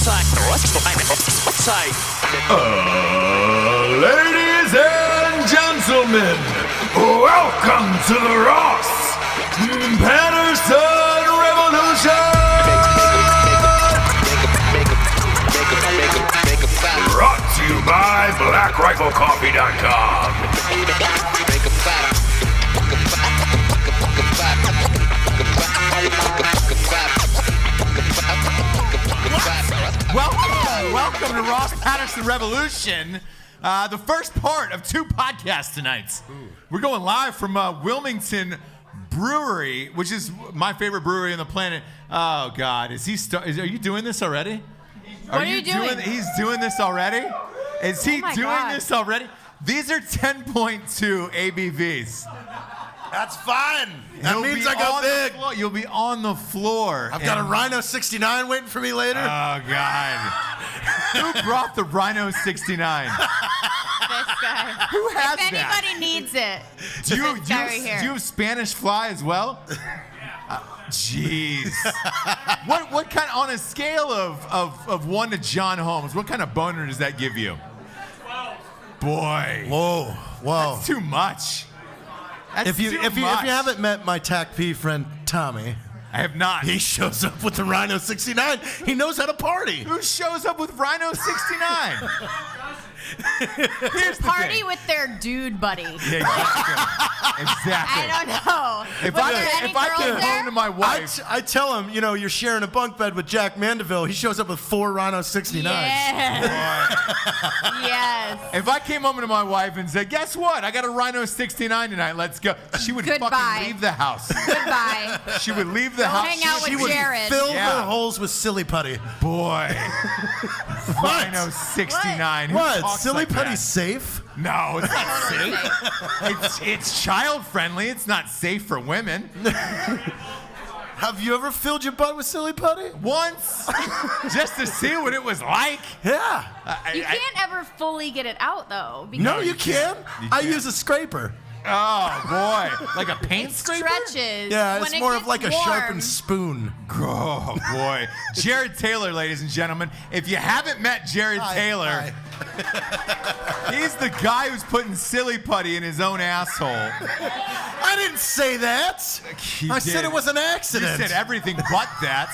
Ladies and gentlemen, welcome to the Ross Patterson Revolution! Brought to you by blackriflecoffee.com. Welcome to Ross Patterson Revolution, the first part of 2 podcasts tonight. We're going live from Wilmington Brewery, which is my favorite brewery on the planet. Oh God, are you doing this already? What are you doing? He's doing this already? Is he doing this already? These are 10.2 ABVs. That's fine. That means I go big. You'll be on the floor. I've got a Rhino 69 waiting for me later. Oh, God. Who brought the Rhino 69? This guy. Who has if that? anybody needs it, Do you here. have Spanish fly as well? Jeez. What kind, on a scale of 1 to John Holmes, what kind of boner does that give you? 12. Boy. Whoa. That's too much. If you haven't met my TAC-P friend Tommy, I have not. He shows up with the Rhino 69. He knows how to party. Who shows up with Rhino 69? Here's the party thing. with their dude buddy. Yeah, exactly. I don't know. If I came home to my wife, I tell him, you're sharing a bunk bed with Jack Mandeville. He shows up with 4 Rhino 69s. Yes. Yes. If I came home to my wife and said, guess what? I got a Rhino 69 tonight. Let's go. She would fucking leave the house. Goodbye. She would leave the house. Hang out with she would Jared. fill her holes with silly putty. Boy. Rhino 69. What? Silly like putty's that? Safe? No, it's not safe. It's child friendly. It's not safe for women. Have you ever filled your butt with silly putty? Once, just to see what it was like. Yeah. You can't ever fully get it out though. No, you can. I use a scraper. Oh boy, like a paint It scraper? stretches. Yeah, it's more of like a warm. sharpened spoon. Oh boy, Jared Taylor, ladies and gentlemen. If you haven't met Jared Taylor, he's the guy who's putting silly putty in his own asshole. I didn't say that. I said it was an accident. You said everything but that.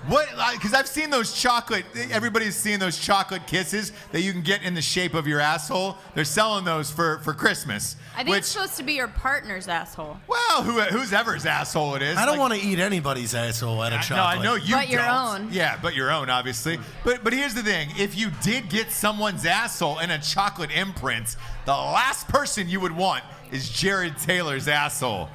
What? Because I've seen those chocolate. Everybody's seen those chocolate kisses that you can get in the shape of your asshole. They're selling those for Christmas. I think it's supposed to be your partner's asshole. Well, who's ever's asshole it is. I don't want to eat anybody's asshole out of chocolate. No, I know you But don't. your own. Yeah, but your own, obviously. But here's the thing. If you did get someone's asshole in a chocolate imprint, the last person you would want is Jared Taylor's asshole.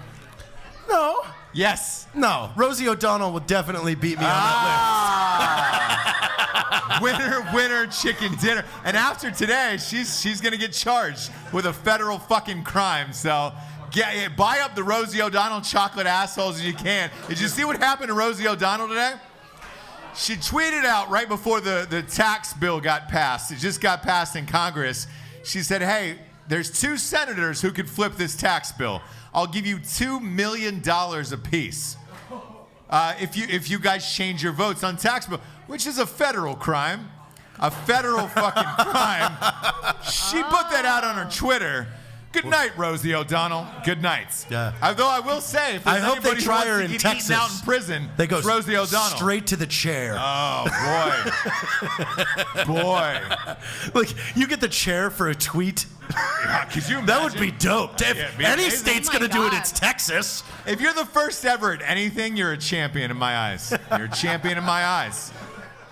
No. Yes. No. Rosie O'Donnell would definitely beat me on that Winner, chicken dinner. And after today, she's gonna get charged with a federal fucking crime. So buy up the Rosie O'Donnell chocolate assholes as you can. Did you see what happened to Rosie O'Donnell today? She tweeted out right before the tax bill got passed. It just got passed in Congress. She said, hey, there's 2 senators who could flip this tax bill. I'll give you $2 million apiece if you guys change your votes on tax bill, which is a federal crime. A federal fucking crime. She put that out on her Twitter. Good night, Rosie O'Donnell. Good night. Yeah. Although I will say, if there's I hope they anybody who try wants her to in get Texas. eaten out in prison, They go it's Rosie O'Donnell. straight to the chair. Oh, boy. Boy. Like, you get the chair for a tweet? Yeah, could you imagine? That would be dope. If it'd be any amazing. state's Oh my going to do it, God. it's Texas. If you're the first ever at anything, you're a champion in my eyes. You're a champion in my eyes.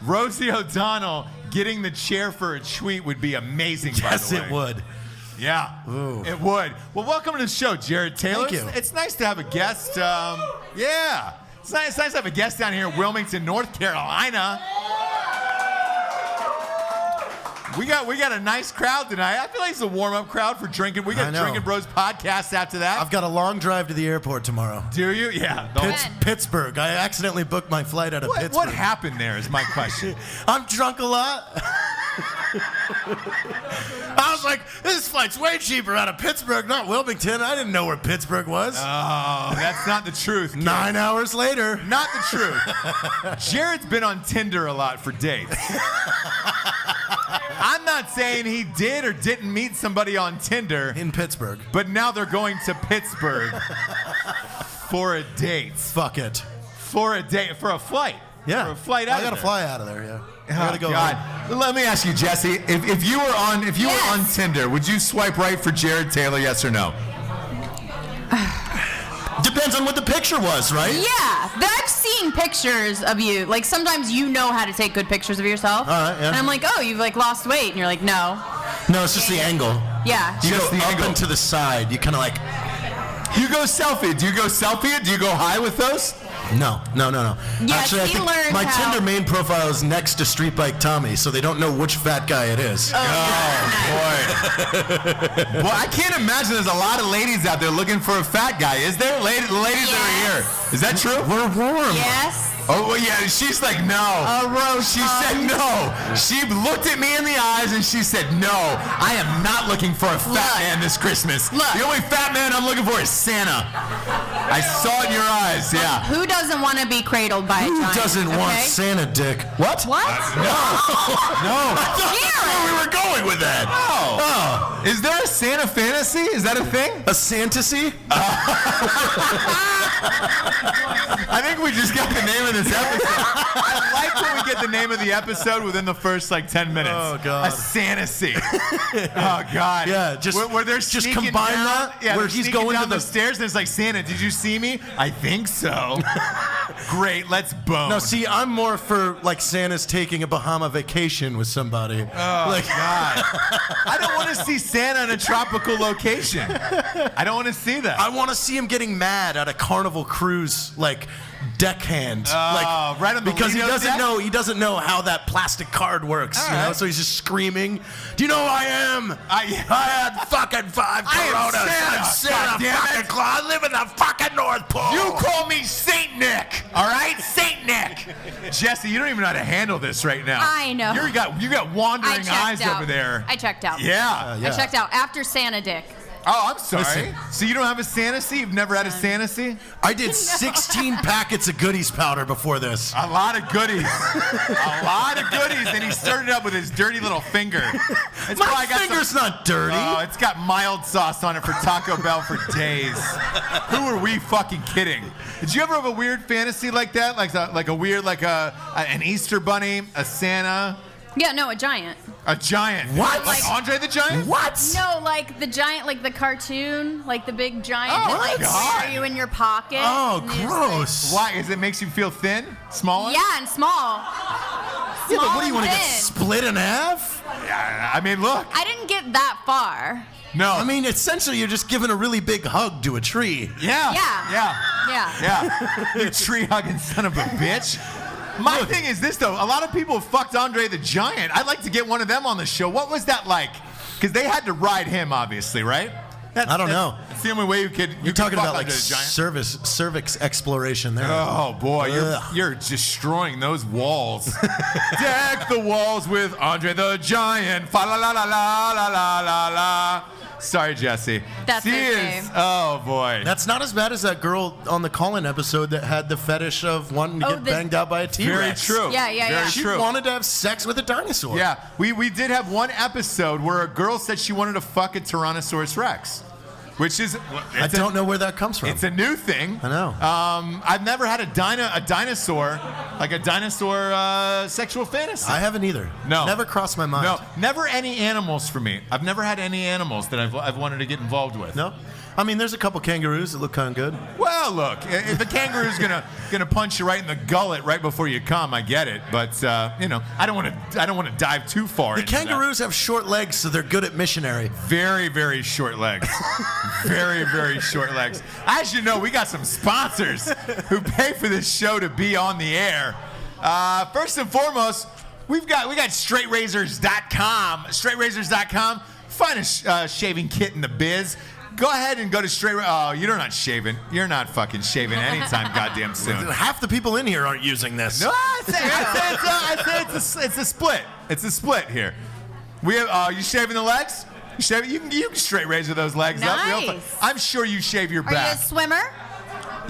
Rosie O'Donnell getting the chair for a tweet would be amazing, Yes, by the way. it would. Yeah, it would. Well, welcome to the show, Jared Taylor. Thank you. It's nice to have a guest. Yeah. It's nice to have a guest down here in Wilmington, North Carolina. We got a nice crowd tonight. I feel like it's a warm-up crowd for drinking. We got Drinking Bros podcast after that. I've got a long drive to the airport tomorrow. Do you? Yeah. Pittsburgh. I accidentally booked my flight out of Pittsburgh. What happened there is my question. I'm drunk a lot. I'm was like, this flight's way cheaper out of Pittsburgh, not Wilmington. I didn't know where Pittsburgh was. Oh, that's not the truth. Kid. 9 hours later. Not the truth. Jared's been on Tinder a lot for dates. I'm not saying he did or didn't meet somebody on Tinder. In Pittsburgh. But now they're going to Pittsburgh for a date. Fuck it. For a date, for a flight. Yeah. For a flight out I gotta of there. fly out of there, yeah. I Oh, gotta go God. home. Let me ask you, Jessie, if you were on Yes. Tinder, would you swipe right for Jared Taylor, yes or no? Depends on what the picture was, right? Yeah, I've seen pictures of you. Like sometimes you know how to take good pictures of yourself. All right, yeah. And I'm like, oh, you've like lost weight, and you're like, no. No, it's just the angle. Yeah. You Just go the up angle. and to the side. You kind of like, You go selfie. Do you go selfie it? Do you go high with those? no. Yes, Actually, I he think learned my how- Tinder main profile is next to Street Bike Tommy, so they don't know which fat guy it is. Boy. Well, I can't imagine there's a lot of ladies out there looking for a fat guy. Is there? Ladies that are here. Is that true? We're warm. Yes. Oh, well, yeah. She's like, no. She said no. She looked at me in the eyes and she said, no, I am not looking for a fat man this Christmas. Look. The only fat man I'm looking for is Santa. I saw it in your eyes, yeah. Who doesn't want to be cradled by a Who giant? doesn't want okay? Santa dick? What? What? No. I thought that's where we were going with that. Oh. Is there a Santa fantasy? Is that a thing? A fantasy? I think we just got the name of this episode. I like when we get the name of the episode within the first like 10 minutes. Oh, God. A fantasy. Oh God. Yeah, just- where they're just sneaking combine down, that, Yeah, where they're he's sneaking going down to the- stairs and it's like, Santa, did you see me? I think so. Great, let's bone. No, see, I'm more for like Santa's taking a Bahama vacation with somebody. Oh like, God. I don't want to see Santa in a tropical location. I don't want to see that. I want to see him getting mad at a Carnival cruise, like deckhand, like right on the because Lido deck? he doesn't know how that plastic card works, All you know. right. So he's just screaming, "Do you know who I am? I had fucking 5 I am Coronas. Santa, I'm Santa goddammit. fucking Claus. I live in the fucking North Pole." You call me Saint Nick, all right? Saint Nick. Jesse, you don't even know how to handle this right now. I know. You got I wandering checked eyes out. over there. I checked out. Yeah. Yeah. I checked out after Santa Dick. Oh, I'm sorry. Listen. So you don't have a fantasy? You've never had a fantasy? I did 16 packets of goodies powder before this. A lot of goodies. A lot of goodies. And he started up with his dirty little finger. It's My probably got finger's some- not dirty. Oh, it's got mild sauce on it for Taco Bell for days. Who are we fucking kidding? Did you ever have a weird fantasy like that? Like a weird, like an Easter bunny, a Santa, Yeah, no, a giant. a giant? What? Like Andre the Giant? What? No, like the giant, like the cartoon, like the big giant Oh, that my like God. wear you in your pocket. Oh, and you just, gross. Why? Is it makes you feel thin? Smaller? like- yeah, and small. Yeah, but Small what do you and want to get thin. split in half? Yeah, I mean, look. I didn't get that far. No. I mean, essentially, you're just giving a really big hug to a tree. yeah. Yeah. Yeah. Yeah. Yeah. You tree hugging son of a bitch. My thing is this, though. A lot of people have fucked Andre the Giant. I'd like to get one of them on the show. What was that like? Because they had to ride him, obviously, right? I don't know. It's the only way you could. You're talking fuck about like Andre the Giant. cervix exploration there. Oh boy, Ugh. you're destroying those walls. Deck the walls with Andre the Giant. Fa la la la la la la la la. Sorry, Jesse. That's she okay. is. Oh boy. That's not as bad as that girl on the call-in episode that had the fetish of wanting to Oh, get the- banged out by a T-Rex. Very true. Yeah, yeah, Very yeah. She true. wanted to have sex with a dinosaur. Yeah, we did have one episode where a girl said she wanted to fuck a Tyrannosaurus Rex, which is I don't know where that comes from. It's a new thing. I know. I've never had a dinosaur, like a dinosaur sexual fantasy. I haven't either. No. Never crossed my mind. No, never any animals for me. I've never had any animals that I've wanted to get involved with. No? I mean, there's a couple kangaroos that look kind of good. Well, look, if a kangaroo's gonna punch you right in the gullet right before you come, I get it. But you know, I don't want to dive too far. The into that. kangaroos have short legs, so they're good at missionary. Very, very short legs. Very, very short legs. As you know, we got some sponsors who pay for this show to be on the air. First and foremost, we got straightrazors.com. Straightrazors.com. Finest shaving kit in the biz. Go ahead and go to Straight. Oh, you're not shaving. You're not fucking shaving anytime goddamn soon. Half the people in here aren't using this. No, I say it's a split. It's a split here. We have. You shaving the legs? Shave, you can straight razor those legs up. Nice. I'm sure you shave your Are you a back. swimmer?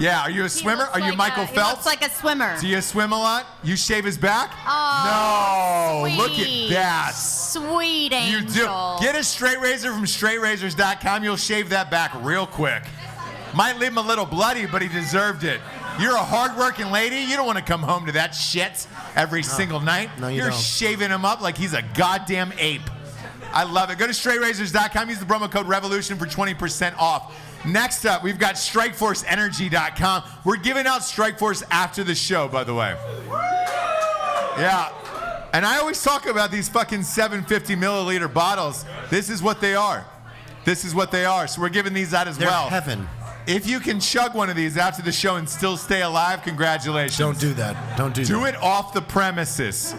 Yeah, are you a swimmer? Are you Michael He Phelps? looks like a swimmer. Do you swim a lot? You shave his back? Oh, No, look at that. Sweet You angel. do. Get a straight razor from straightrazors.com. You'll shave that back real quick. Might leave him a little bloody, but he deserved it. You're a hardworking lady. You don't want to come home to that shit every single night. No, you You're don't. shaving him up like he's a goddamn ape. I love it. Go to straightrazors.com. Use the promo code REVOLUTION for 20% off. Next up, we've got StrikeForceEnergy.com. We're giving out Strikeforce after the show, by the way. Yeah. And I always talk about these fucking 750 milliliter bottles. This is what they are. This is what they are. So we're giving these out as They're well. heaven. If you can chug one of these after the show and still stay alive, congratulations. Don't do that. Don't do that. Do it off the premises.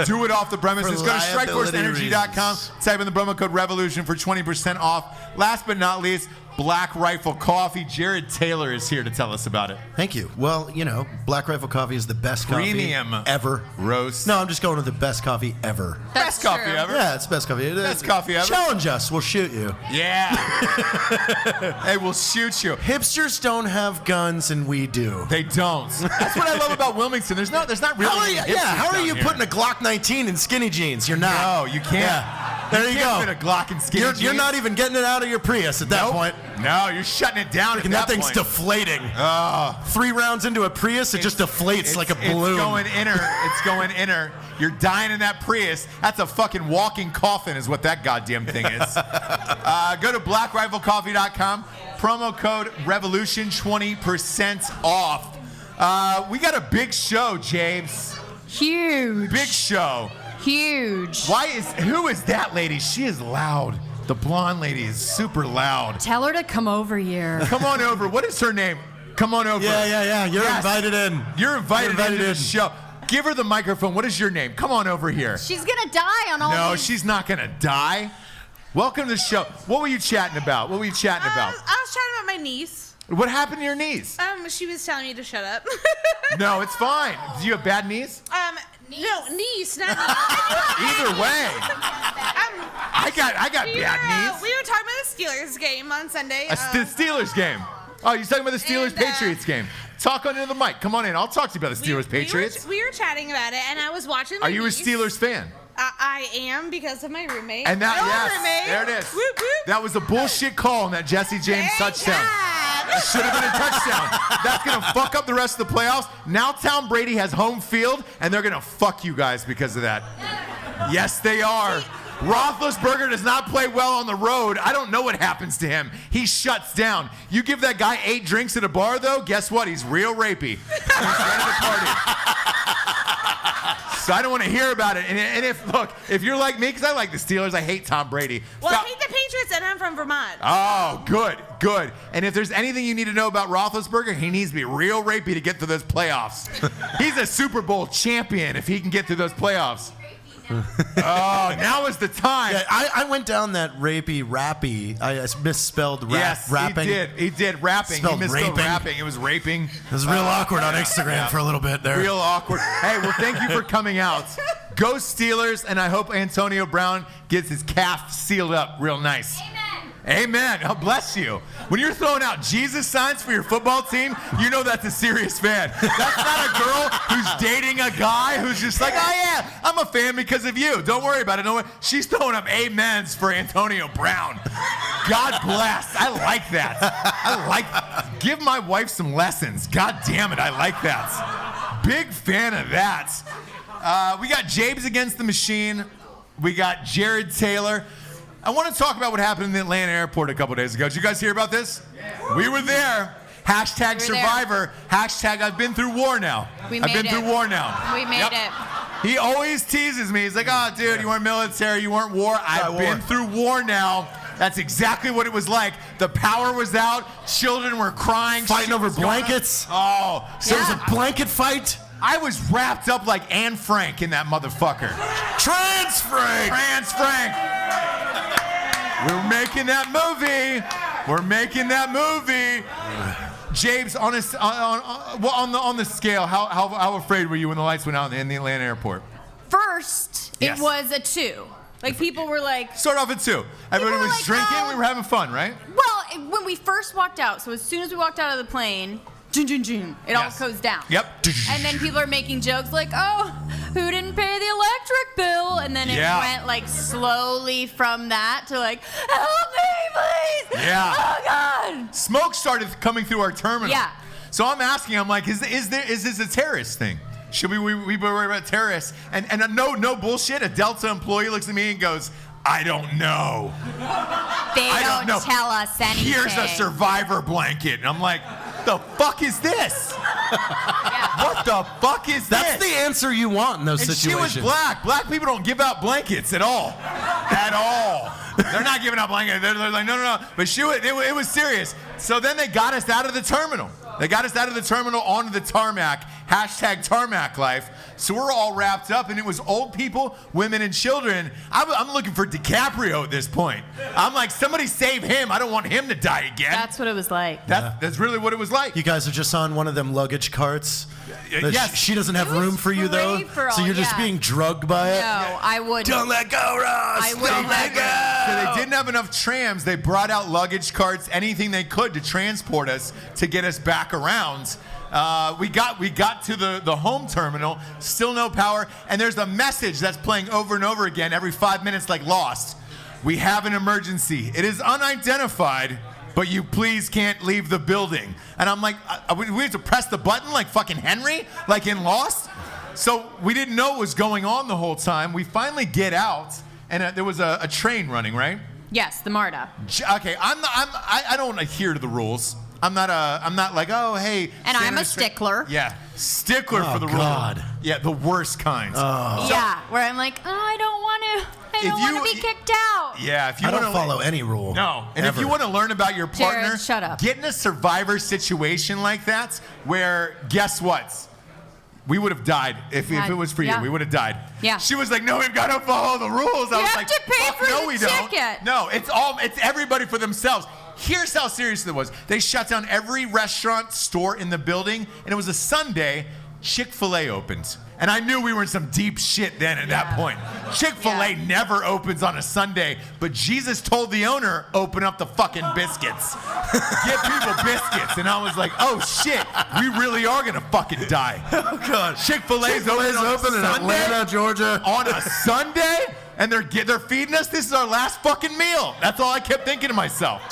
Do it off the premises. For Go to liability StrikeForceEnergy.com. reasons. Type in the promo code REVOLUTION for 20% off. Last but not least, Black Rifle Coffee. Jared Taylor is here to tell us about it. Thank you. Well, you know, Black Rifle Coffee is the best Premium coffee ever. roast. No, I'm just going with the best coffee ever. Best coffee true. ever. Yeah, it's the best coffee. Best coffee ever. Challenge us. We'll shoot you. Yeah. Hey, we'll shoot you. Hipsters don't have guns, and we do. They don't. That's what I love about Wilmington. There's not really. How are you, any hipsters how are down you here. putting a Glock 19 in skinny jeans? You're not. No, you can't. Yeah. There you can't go. fit a Glock in skinny You're jeans. not even getting it out of your Prius at that Nope. point. No, you're shutting it down at And that thing's point. deflating. 3 rounds into a Prius, it just deflates like a balloon. It's going inner. It's going inner. You're dying in that Prius. That's a fucking walking coffin is what that goddamn thing is. Go to blackriflecoffee.com. Promo code REVOLUTION, 20% off. We got a big show, James. Huge. Big show. Huge. Who is that lady? She is loud. The blonde lady is super loud. Tell her to come over here. Come on over. What is her name? Come on over. Yeah. You're Yes. invited in. You're invited into the show. Give her the microphone. What is your name? Come on over here. She's gonna die on all No, these. she's not gonna die. Welcome to the show. What were you chatting about? What were you chatting about? I was chatting about my niece. What happened to your niece? She was telling me to shut up. No, it's fine. Do you have bad knees? No, niece, not niece. Either way. I got bad knees. We were talking about the Steelers game on Sunday. The Steelers game. Oh, you're talking about the Steelers Patriots game. Talk on into the mic. Come on in. I'll talk to you about the Steelers Patriots. We were chatting about it, and I was watching. Are you a Steelers fan? I am because of my roommate. And that, My old yes, roommate. there it is. Whoop, whoop. That was a bullshit call on that Jesse James Thank touchdown. God. That should have been a touchdown. That's going to fuck up the rest of the playoffs. Now Tom Brady has home field, and they're going to fuck you guys because of that. Yes, they are. Roethlisberger does not play well on the road. I don't know what happens to him. He shuts down. You give that guy 8 drinks at a bar, though, guess what? He's real rapey. He's ready to party. So I don't want to hear about it. And if you're like me, because I like the Steelers, I hate Tom Brady. Well, I hate the Patriots, and I'm from Vermont. Oh, good. And if there's anything you need to know about Roethlisberger, he needs to be real rapey to get through those playoffs. He's a Super Bowl champion if he can get through those playoffs. Oh, now is the time. Yeah, I went down that rappy. I misspelled rap, Yes, rapping. he did rapping. Spelled He misspelled raping. rapping. It was raping. It was real awkward on Instagram for a little bit there. Real awkward. Hey, well, thank you for coming out. Go Steelers, and I hope Antonio Brown gets his calf sealed up real nice. Amen. Oh, bless you. When you're throwing out Jesus signs for your football team, you know that's a serious fan. That's not a girl who's dating a guy who's just like, oh yeah, I'm a fan because of you. Don't worry about it. Don't worry. She's throwing up amens for Antonio Brown. God bless. I like that. Give my wife some lessons. God damn it, I like that. Big fan of that. We got James against the machine. We got Jared Taylor. I want to talk about what happened in the Atlanta airport a couple days ago. Did you guys hear about this? Yeah. We were there. Hashtag survivor. Hashtag I've been through war now. We I've made been it. through war now. We made it. He always teases me. He's like, oh, dude, you weren't military. You weren't war. I've been through war now. That's exactly what it was like. The power was out. Children were crying. Fighting over blankets. Oh. So it was a blanket fight. I was wrapped up like Anne Frank in that motherfucker. Trans Frank. We're making that movie. James, on the scale, how afraid were you when the lights went out in the Atlanta airport? First, Yes. it was a 2. Like people were like, Start off at 2. Everybody were was like, drinking. oh. We were having fun, right? well, when we first walked out, so as soon as we walked out of the plane, it all goes down. Yep. And then people are making jokes like, oh, who didn't pay the electric bill? And then it went like slowly from that to like, help me, please. Yeah. Oh, God. Smoke started coming through our terminal. Yeah. So I'm asking, I'm like, is this a terrorist thing? Should we be worried about terrorists? And no bullshit. A Delta employee looks at me and goes, I don't know. They I don't know. tell us anything. Here's a survivor blanket. And I'm like, the fuck is this? What the fuck is That's this? the answer you want in those And situations. she was black. Black people don't give out blankets at all. At all. They're not giving out blankets. They're like, no. But it was serious. So then they got us out of the terminal. They got us out of the terminal onto the tarmac. #tarmac life. So we're all wrapped up, and it was old people, women, and children. I'm looking for DiCaprio at this point. I'm like, somebody save him. I don't want him to die again. That's what it was like. That's really what it was like. You guys are just on one of them luggage carts. That Yes. She doesn't have It was room for you, though. free-for-all, So you're just yeah. being drugged by it. No, I wouldn't. Don't let go, Ross. I wouldn't Don't let let go. So they didn't have enough trams. They brought out luggage carts, anything they could to transport us to get us back around. We got to the home terminal, still no power, and there's a message that's playing over and over again every 5 minutes like Lost. We have an emergency. It is unidentified, but you please can't leave the building. And I'm like, we have to press the button like fucking Henry, like in Lost? So we didn't know what was going on the whole time. We finally get out, and there was a train running, right? Yes, the MARTA. Okay, I don't adhere to the rules. I'm not like, oh, hey. And I'm a Senator stickler. Yeah, stickler for the God. rule. Yeah, the worst kind. Yeah, where I'm like, oh, I don't want to be kicked out. Yeah, if you I want don't to follow any rule. No, and if ever. you want to learn about your partner, Jared, shut up. get in a survivor situation like that, where guess what? We would have died if it was for you. Yeah. We would have died. Yeah. She was like, "No, we've got to follow the rules." I You was have like, to pay "Fuck, for no, the we don't." ticket. No, it's everybody for themselves. Here's how serious it was. They shut down every restaurant, store in the building, and it was a Sunday. Chick-fil-A opened. And I knew we were in some deep shit then at that point. Chick-fil-A never opens on a Sunday, but Jesus told the owner, open up the fucking biscuits. Give people biscuits. And I was like, oh shit, we really are gonna fucking die. Oh, God. Chick-fil-A's open Chick-fil-A's on open in Sunday? Atlanta, Georgia. On a Sunday? And they're feeding us? This is our last fucking meal. That's all I kept thinking to myself.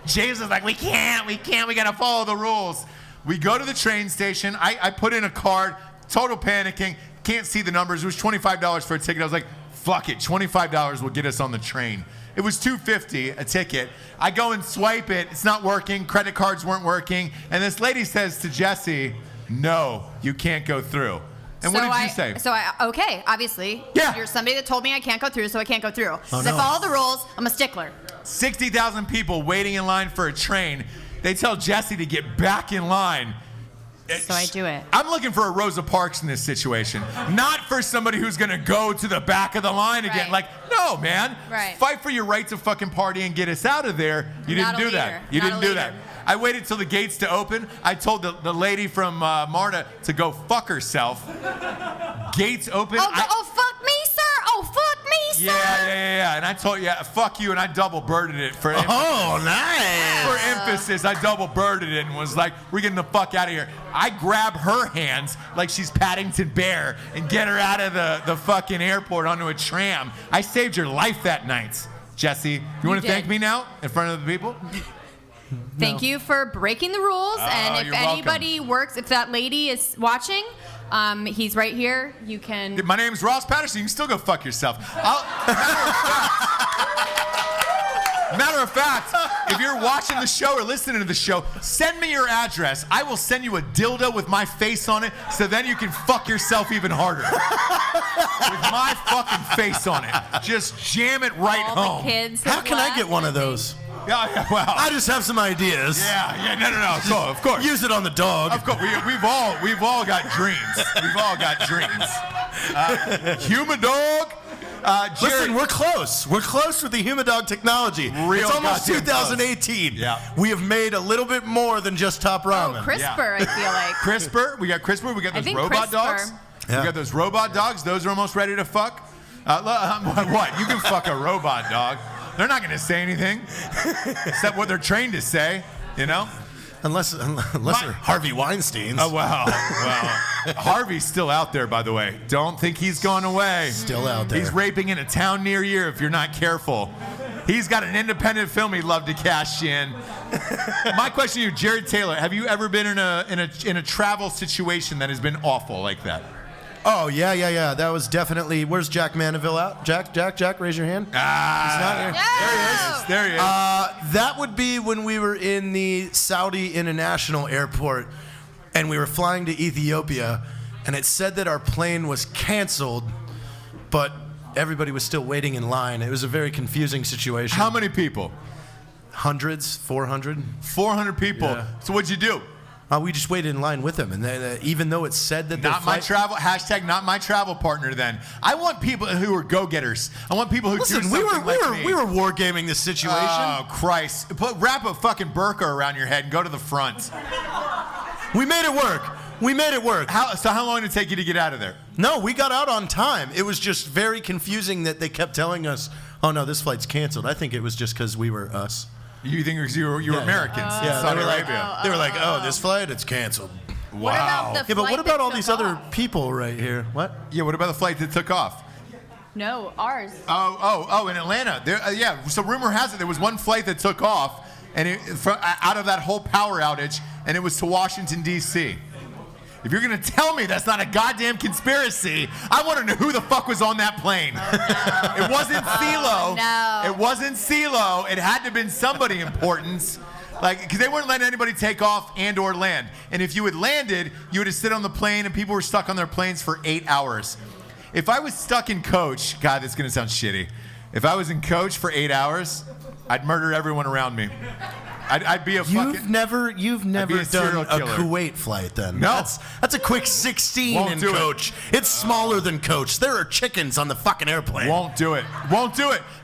James was like, we can't, we gotta follow the rules. We go to the train station. I put in a card, total panicking, can't see the numbers. It was $25 for a ticket. I was like, fuck it, $25 will get us on the train. It was $2.50 a ticket. I go and swipe it, it's not working, credit cards weren't working, and this lady says to Jessie, no, you can't go through. And what did you say? Okay, obviously. Yeah. You're somebody that told me I can't go through, so I can't go through. Oh, I no. follow the rules. I'm a stickler. 60,000 people waiting in line for a train. They tell Jessie to get back in line. So I do it. I'm looking for a Rosa Parks in this situation. Not for somebody who's going to go to the back of the line again. Right. Like, no, man. Right. Fight for your right to fucking party and get us out of there. You Not didn't a do that. leader. You Not didn't a do leader. that. I waited till the gates to open. I told the lady from MARTA to go fuck herself. Gates open. Oh, fuck me, sir. Oh, fuck me, sir. Yeah. And I told fuck you, and I double birded it for Oh, nice. For emphasis, I double birded it and was like, we're getting the fuck out of here. I grab her hands like she's Paddington Bear and get her out of the fucking airport onto a tram. I saved your life that night, Jessie. You want to did. thank me now in front of the people? Thank you for breaking the rules. And if you're welcome. anybody works, if that lady is watching, he's right here. You can. My name's Ross Patterson. You can still go fuck yourself. Matter of fact, if you're watching the show or listening to the show, send me your address. I will send you a dildo with my face on it, so then you can fuck yourself even harder. With my fucking face on it. Just jam it right all home. the kids. How have can I left, get one of think. those? Yeah, well. I just have some ideas. Yeah, no, of course. Use it on the dog. Of course, we've all got dreams. We've all got dreams. Human dog. Jared, Listen, we're close. We're close with the Humidog technology. Real It's almost goddamn 2018. Yeah. We have made a little bit more than just top Oh, ramen. CRISPR, I feel like. CRISPR. We got CRISPR. We got I those think robot CRISPR. dogs. Yeah. We got those robot dogs. Those are almost ready to fuck. What? You can fuck a robot, dog. They're not going to say anything except what they're trained to say, you know? Unless they're Harvey Weinstein's. Oh, wow. Harvey's still out there, by the way. Don't think he's gone away. Still out there. He's raping in a town near you if you're not careful. He's got an independent film he'd love to cash in. My question to you, Jared Taylor, have you ever been in a travel situation that has been awful like that? Oh, yeah. That was definitely... Where's Jack Mandeville out? Jack, raise your hand. He's not here. Yeah. There he is. That would be when we were in the Saudi International Airport, and we were flying to Ethiopia, and it said that our plane was canceled, but everybody was still waiting in line. It was a very confusing situation. How many people? Hundreds, 400. 400 people. Yeah. So what'd you do? We just waited in line with them, and then, even though it said that Not my travel partner. Then I want people who are go-getters. I want people who do something like me. we were wargaming the situation. Oh Christ! Wrap a fucking burqa around your head and go to the front. We made it work. How long did it take you to get out of there? No, we got out on time. It was just very confusing that they kept telling us, "Oh no, this flight's canceled." I think it was just because we were us. You think you were Americans? Yeah, Saudi they were like, Arabia. they were like, "Oh, this flight, it's canceled." What about the Yeah, but what flight about that all took these other off? people right here? What? Yeah. What about the flight that took off? No, ours. Oh, in Atlanta. Yeah. So rumor has it there was one flight that took off, and out of that whole power outage, and it was to Washington D.C. If you're gonna tell me that's not a goddamn conspiracy, I want to know who the fuck was on that plane. It wasn't CeeLo. No. It wasn't CeeLo. It had to have been somebody important. Because they weren't letting anybody take off and or land. And if you had landed, you would have sit on the plane and people were stuck on their planes for 8 hours. If I was stuck in coach, God, that's going to sound shitty. If I was in coach for 8 hours, I'd murder everyone around me. I'd be a fucking... You've never a serial done a killer. Kuwait flight then? No. That's a quick 16 Won't in do it. coach. It's smaller than coach. There are chickens on the fucking airplane. Won't do it.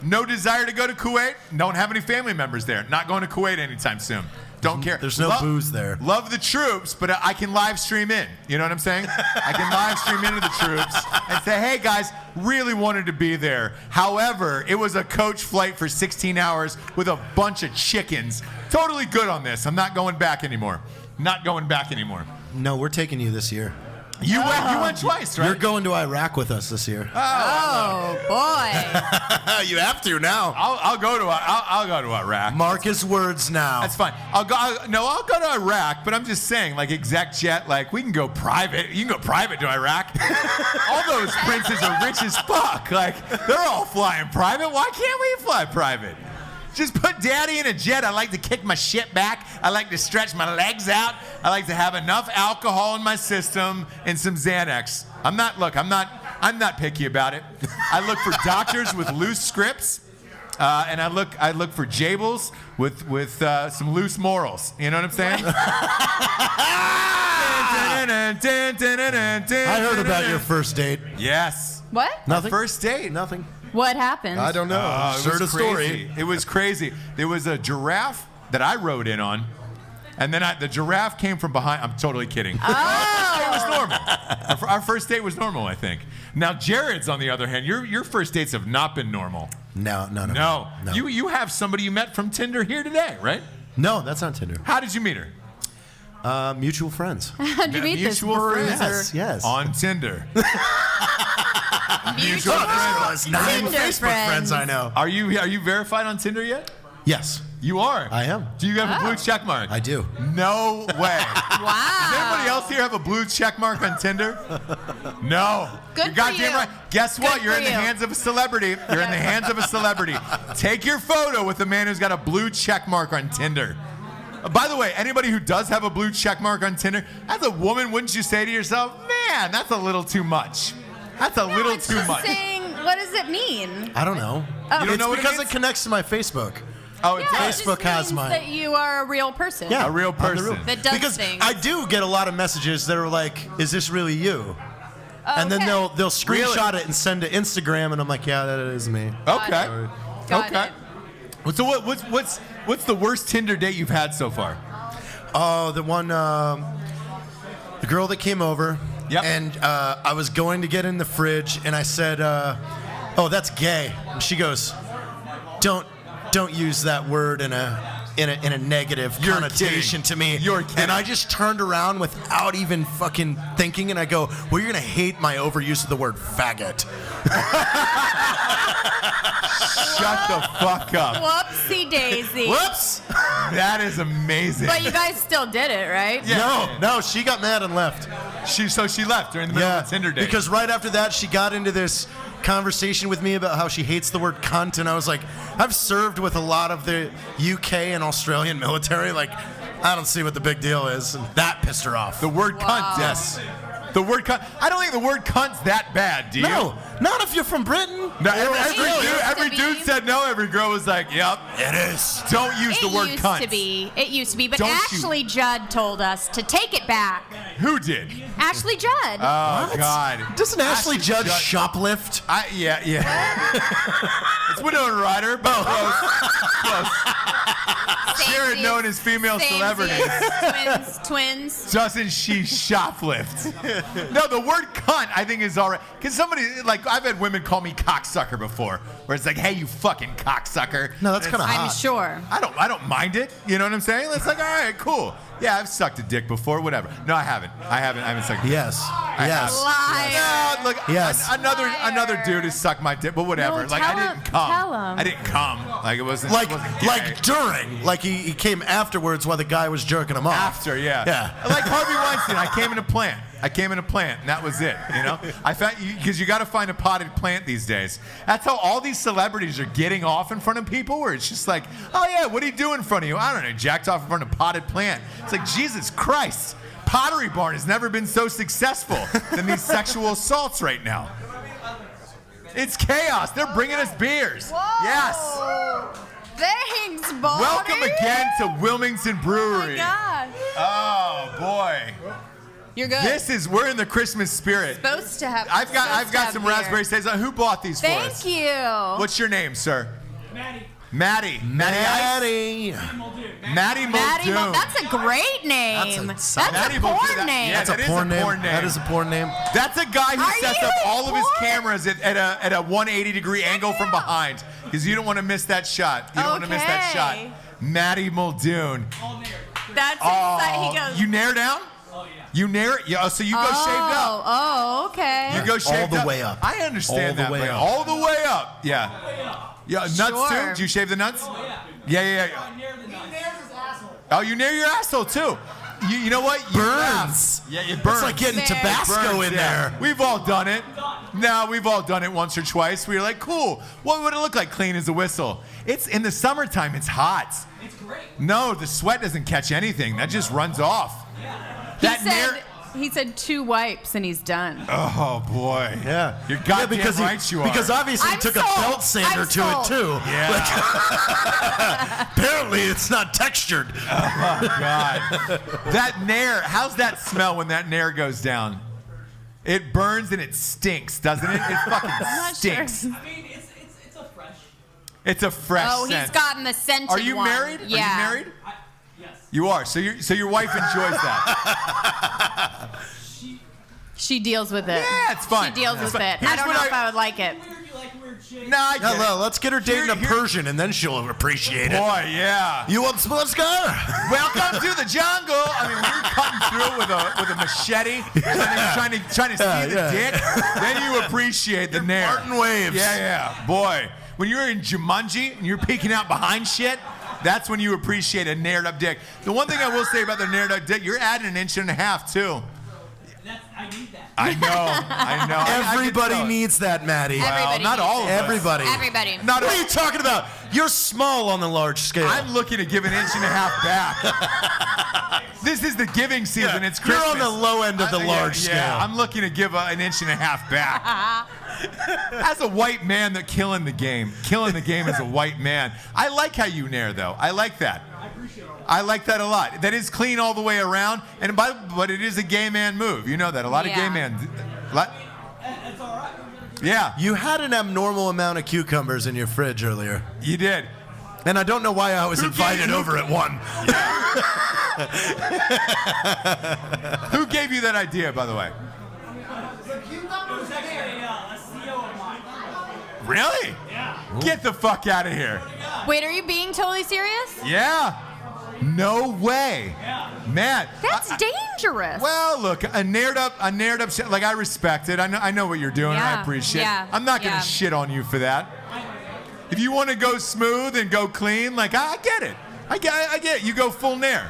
No desire to go to Kuwait. Don't have any family members there. Not going to Kuwait anytime soon. Don't care. There's no booze there. Love the troops, but I can live stream in. You know what I'm saying? I can live stream into the troops and say, hey guys, really wanted to be there. However, it was a coach flight for 16 hours with a bunch of chickens. Totally good on this. I'm not going back anymore. No, we're taking you this year. You went twice, right? You're going to Iraq with us this year. Oh boy. You have to now. I'll go to Iraq. Mark his words now. That's fine. I'll go to Iraq, but I'm just saying, like exec jet, like we can go private. You can go private to Iraq. All those princes are rich as fuck. Like they're all flying private. Why can't we fly private? Just put daddy in a jet. I like to kick my shit back. I like to stretch my legs out. I like to have enough alcohol in my system and some Xanax. I'm not picky about it. I look for doctors with loose scripts, and I look for Jables with some loose morals. You know what I'm saying? I heard about your first date. Yes. What? Nothing. First date. Nothing. What happened? I don't know. It Heard a was story. crazy. It was crazy. There was a giraffe that I rode in on, and then the giraffe came from behind. I'm totally kidding. Oh. It was normal. Our first date was normal, I think. Now Jared's on the other hand. Your first dates have not been normal. No. You have somebody you met from Tinder here today, right? No, that's not Tinder. How did you meet her? Mutual friends. How'd you meet this Mutual bruiser? friends. Yes. On Tinder. Mutual friends. 9 Tinder Facebook friends I know. Are you verified on Tinder yet? Yes, You are. I am. Do you have a blue check mark? I do. No way. Wow. Does anybody else here have a blue check mark on Tinder? No. Good You're for goddamn you. right. Guess what? Good You're for in the you. hands of a celebrity. You're in the hands of a celebrity. Take your photo with a man who's got a blue check mark on Tinder. By the way, anybody who does have a blue check mark on Tinder, as a woman, wouldn't you say to yourself, man, that's a little too much. That's a little it's too just much. saying, what does it mean? I don't know. Oh. You don't know what it because means? it connects to my Facebook. Oh, it Yeah, does. it Facebook just has means mine. that you are a real person. Yeah, A real I'm the person. That does because things. I do get a lot of messages that are like, "Is this really you?" And then Okay. they'll screenshot it and send to Instagram, and I'm like, "Yeah, that is me." Okay. Got Okay. it. So what's the worst Tinder date you've had so far? Oh, the one, the girl that came over, Yep. and I was going to get in the fridge, and I said, "Oh, that's gay." And she goes, "Don't use that word in a negative connotation to me." You're kidding. And I just turned around without even fucking thinking, and I go, "Well, you're gonna hate my overuse of the word faggot." Shut the fuck up. Whoopsie daisy. Whoops. That is amazing. But you guys still did it, right? No, she got mad and left. So she left during the middle of the Tinder date. Because right after that, she got into this conversation with me about how she hates the word cunt, and I was like, I've served with a lot of the UK and Australian military. Like, I don't see what the big deal is. And that pissed her off. The word cunt, yes. The word cunt. I don't think the word cunt's that bad, do you? No, not if you're from Britain. No, It every used to dude be. said no. Every girl was like, "Yep, It is. don't use the word cunt." It used to be. But Don't you- Ashley Judd told us to take it back. Who did? Ashley Judd. Oh God. Doesn't Ashley Judd shoplift? Yeah. It's Winona Ryder, but close. Jared known as female celebrities. Twins. Doesn't she shoplift? No, the word cunt I think is all right. Because somebody, like, I've had women call me cocksucker before, where it's like, hey, you fucking cocksucker. No, that's kind of hot. I'm sure. I don't mind it. You know what I'm saying? It's like, all right, cool. Yeah, I've sucked a dick before, whatever. No, I haven't sucked a dick. Yes. Yes. Liar. No, look, Yes. another dude has sucked my dick, but whatever. No, like I tell didn't come. tell him. I didn't come. Like it wasn't. Like it wasn't gay. during. Like he came afterwards while the guy was jerking him off. After, yeah. Yeah. Like Harvey Weinstein, I came in a plant, and that was it. You know, I found because you got to find a potted plant these days. That's how all these celebrities are getting off in front of people. Where it's just like, oh yeah, what do you do in front of you? I don't know, jacked off in front of a potted plant. It's like Jesus Christ, Pottery Barn has never been so successful than these sexual assaults right now. It's chaos. They're bringing us beers. Whoa. Yes. Thanks, buddy. Welcome again to Wilmington Brewery. Oh my God. Oh boy. You're good. We're in the Christmas spirit. Supposed to have. I've got some raspberry saison. Who bought these for us? Thank you. What's your name, sir? Maddie. Maddie. Maddie Muldoon. That's a great name. That's Maddie a porn Muldoon. name. Yeah, That's a that is porn name. porn name. That is a porn name. That's a guy who Are sets you up in all of his porn? cameras at a 180-degree angle from behind because you don't want to miss that shot. You don't want to miss that shot. Okay. Maddie Muldoon. That's Oh, he goes. you nair down? You nair it? Yeah, so you go shaved up. Oh, okay. You go shaved the way up. I understand All the that. way but up. All the way up. Yeah. Yeah, nuts Sure. too? Do you shave the nuts? Yeah. Oh, you nair your asshole too. You know what? You Burns. laugh. Yeah, it burns. It's like getting Burns. Tabasco Burns, in yeah. there. We've all done it. No, we've all done it once or twice. We were like, cool. What would it look like clean as a whistle? It's in the summertime. It's hot. It's great. No, the sweat doesn't catch anything. That just runs off. That nair. He said 2 wipes and he's done. Oh boy. Yeah. You're goddamn because right you are. Because obviously he I'm took sold. a belt sander I'm to it sold. too. Yeah. Apparently it's not textured. Oh God. That nair. How's that smell when that nair goes down? It burns and it stinks, doesn't it? It fucking not sure. stinks. I mean, it's a fresh. It's a fresh Oh, scent. he's gotten the scented Are you one. married? Yeah. Are you married? Yes. You are. So your wife enjoys that. She deals with it. Yeah, it's fine. She deals It's with fine. it. Here's I don't what know if I would like it. Weird, you like weird shit. No, I get Hello, it. let's get her dating a Here- Persian and then she'll appreciate it. Boy, yeah. You want some let's go? Welcome to the jungle. I mean, when you're cutting through with a machete, trying to see the dick, then you appreciate the nair. Martin waves. Yeah. Boy, when you're in Jumanji and you're peeking out behind shit, that's when you appreciate a nared up dick. The one thing I will say about the nared up dick, you're adding 1.5 inches too. I need that. I know. I Everybody can tell. needs that, Maddie. Well, Everybody not all of us. Everybody. Everybody. Not What all. are you talking about? You're small on the large scale. I'm looking to give 1.5 inches back. This is the giving season. It's You're Christmas. on the low end of the large scale. Yeah, I'm looking to give 1.5 inches back. As a white man, that killing the game as a white man. I like how you nair though. I like that. I like that a lot. That is clean all the way around, but it is a gay man move. You know that. A lot of gay Yeah. men. It's all right. Yeah, You had an abnormal amount of cucumbers in your fridge earlier. you did. And I don't know why I was invited over at 1. Who gave you that idea, by the way? It was actually a CEO of mine. Really? Yeah. Get the fuck out of here. Wait, are you being totally serious? Yeah. No way. Yeah. Man. That's dangerous. Well, look, a nared up, like I respect it. I know what you're doing. And I Yeah, appreciate yeah, it. I'm not going to yeah. shit on you for that. If you want to go smooth and go clean, like I get it. I get it. You go full nair.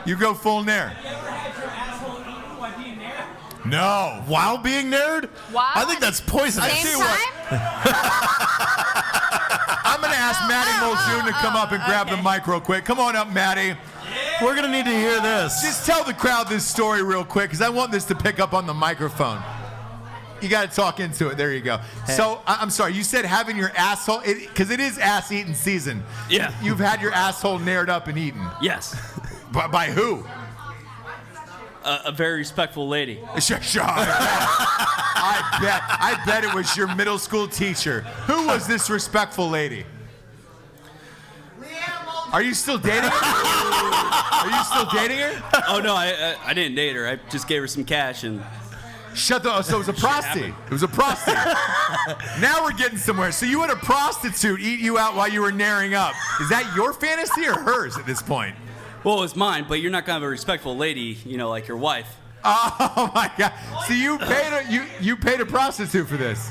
You go full nair. Have you ever had your asshole eaten while being there? No. While being nerd? Wow. I think that's poisonous. Same what. time? I'm going to ask Maddie Muldoon to come up and grab the mic real quick. Come on up, Maddie. We're going to need to hear this. Just tell the crowd this story real quick, because I want this to pick up on the microphone. You got to talk into it. There you go. So, I'm sorry. You said having your asshole, because it is ass-eating season. Yeah. You've had your asshole nared up and eaten. Yes. By who? A very respectful lady. Sure. I bet it was your middle school teacher. Who was this respectful lady? Are you still dating her? Are you still dating her? Oh, no, I didn't date her. I just gave her some cash and... So it was a prostitute. It was a prostitute. Now we're getting somewhere. So you had a prostitute eat you out while you were naring up. Is that your fantasy or hers at this point? Well, it was mine, but you're not going to have a respectful lady, like your wife. Oh my God! So you paid a prostitute for this?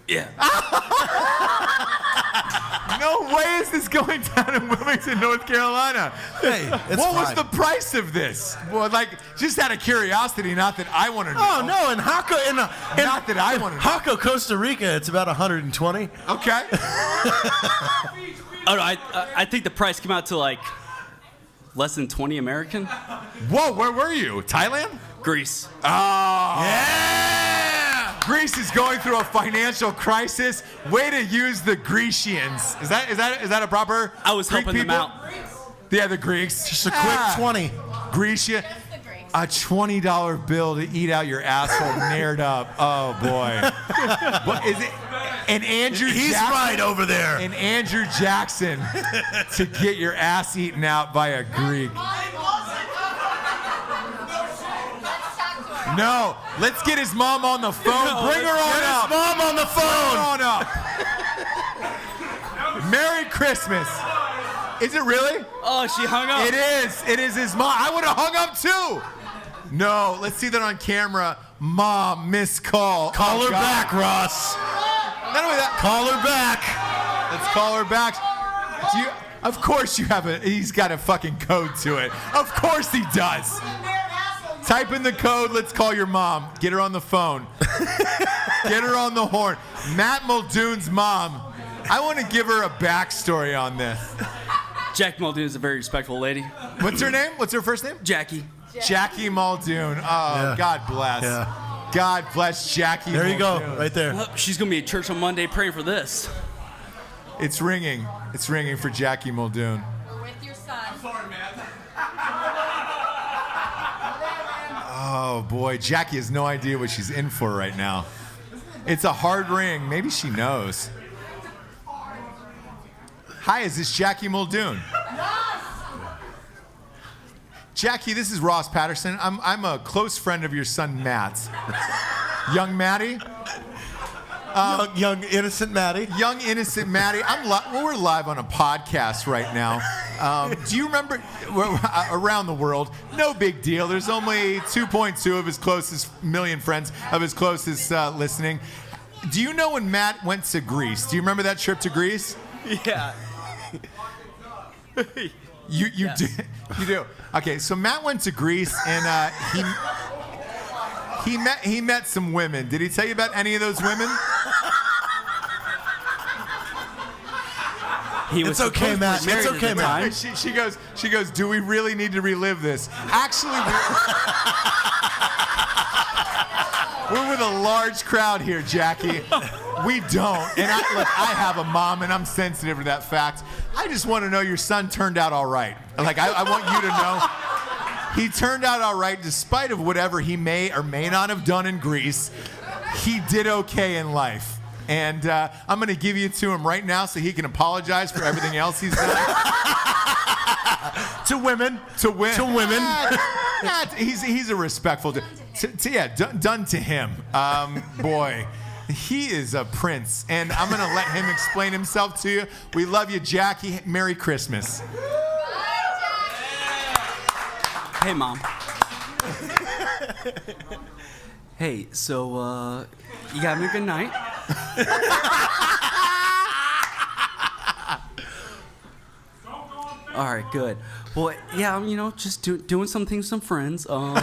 Yeah. No way is this going down in Wilmington, North Carolina. Hey, it's what was fine. the price of this? Well, just out of curiosity, not that I want to know. Oh, no, in Jaco, Not that I want to know. Jaco, Costa Rica, it's about 120. Okay. Oh, no, I think the price came out to, less than 20 American. Whoa, where were you? Thailand? Greece. Oh. Yeah! Greece is going through a financial crisis. Way to use the Grecians. Is that a proper I was Greek helping them people? out. Yeah, the Greeks. Just a quick 20. Grecia. A $20 bill to eat out your asshole nared up. Oh boy. What is it? And Andrew He's Jackson, right over there. And Andrew Jackson to get your ass eaten out by a Greek. No, let's get his mom on the phone. Bring her on up. Mom on the Bring her phone. on up. Merry Christmas. Is it really? Oh, she hung up. It is. It is his mom. I would have hung up too. No, let's see that on camera. Mom, missed call. Call her God. back, Ross. Not only that, Call her back. let's call her back. Of course you have he's got a fucking code to it. Of course he does. Type in the code, let's call your mom. Get her on the phone. Get her on the horn. Matt Muldoon's mom. I want to give her a backstory on this. Jack Muldoon is a very respectful lady. What's her name? What's her first name? Jackie. Jackie Muldoon. Oh, Yeah. God bless. Yeah. God bless Jackie There you go, Muldoon. right there. Oh, she's going to be at church on Monday praying for this. It's ringing. It's ringing for Jackie Muldoon. We're with your son. Oh, boy. Jackie has no idea what she's in for right now. It's a hard ring. Maybe she knows. Hi, is this Jackie Muldoon? Jackie, this is Ross Patterson. I'm a close friend of your son, Matt's. Young Matty? Young innocent Maddie. Young innocent Maddie. We're live on a podcast right now. Do you remember around the world? No big deal. There's only 2.2 of his closest million friends of his closest listening. Do you know when Matt went to Greece? Do you remember that trip to Greece? Yeah. You Yes. do. You do. Okay, so Matt went to Greece and he met some women. Did he tell you about any of those women? He was It's okay, supposedly Matt. married It's at okay, the Matt. time. She goes, do we really need to relive this? Actually, we're with a large crowd here, Jackie. We don't. And I have a mom, and I'm sensitive to that fact. I just want to know your son turned out all right. I want you to know he turned out all right despite of whatever he may or may not have done in Greece. He did okay in life. And I'm going to give you to him right now so he can apologize for everything else he's done. To women. To women. To women. He's a respectful. Done to him. Boy. He is a prince, and I'm going to let him explain himself to you. We love you, Jackie. Merry Christmas. Hey, Mom. Hey, so, you got me a good night? All right, good. Well, yeah, I'm, just doing some things with some friends. Don't